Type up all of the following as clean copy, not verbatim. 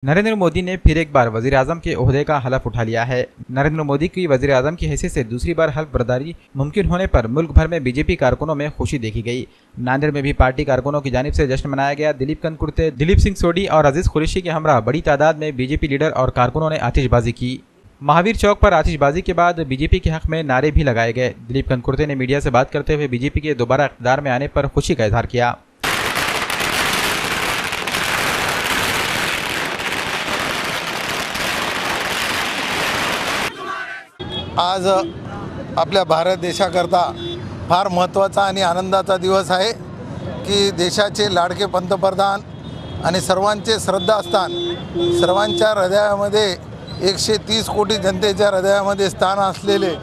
नरेंद्र मोदी ने फिर एक बार वजीर आजम के ओहदे का हलफ उठा लिया है। नरेंद्र मोदी की वजीर आजम की हैसियत से दूसरी बार हल्फ बर्दारी मुमकिन होने पर मुल्क भर में बीजेपी कारकुनों में खुशी देखी गई। नांदेड़ में भी पार्टी कारकुनों की जानिब से जश्न मनाया गया। दिलीप कनकुर्ते, दिलीप सिंह सोडी और अजीज कुरैशी के हमरा बड़ी तादाद में बीजेपी लीडर और कारकुनों ने आतिशबाजी की। महावीर चौक पर आतिशबाजी के बाद बीजेपी के हक में नारे भी लगाए गए। दिलीप कनकुर्ते ने मीडिया से बात करते हुए बीजेपी के दोबारा इक़्तिदार में आने पर खुशी का इजहार किया। आज आपल्या भारत देशाकरता फार महत्त्वाचा आणि आनंदाचा दिवस आहे की देशाचे लाडके पंतप्रधान आणि सर्वांचे श्रद्धास्थान, सर्वांच्या हृदयामध्ये 130 कोटी जनतेच्या हृदयामध्ये स्थान असलेले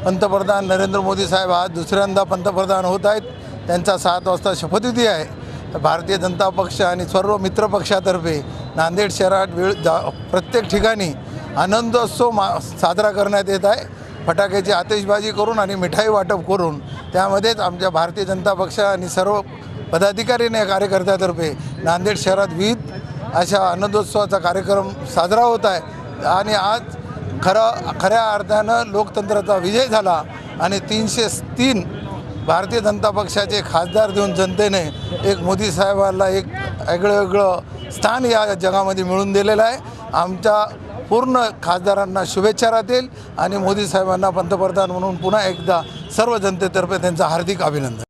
पंतप्रधान नरेंद्र मोदी साहेब आज दुसऱ्यांदा पंतप्रधान होत आहेत। त्यांचा 7 वाजता शपथविधी आहे। भारतीय जनता पक्ष आणि सर्व मित्र पक्षातर्फे नांदेड शहरात प्रत्येक ठिकाणी आनंदोत्सव साजरा करण्यात येत आहे। फटाक्याची आतिषबाजी करून आणि मिठाई वाटप करून त्यामध्येच आमच्या भारतीय जनता पक्ष आणि सर्व पदाधिकारी आणि कार्यकर्त्यातर्फे नांदेड शहरात विविध अशा आनंदोत्सवाचा कार्यक्रम साजरा होत आहे। आणि आज खऱ्या अर्थानं लोकतंत्राचा विजय झाला आणि 303 भारतीय जनता पक्षाचे खासदार देऊन जनतेने एक मोदी साहेबांना एक वेगळं स्थान या जगामध्ये मिळवून दिलेलं आहे। आमच्या पूर्ण खासदारांना शुभेच्छा राहतील आणि मोदी साहेबांना पंतप्रधान म्हणून पुन्हा एकदा सर्व जनतेतर्फे त्यांचं हार्दिक अभिनंदन।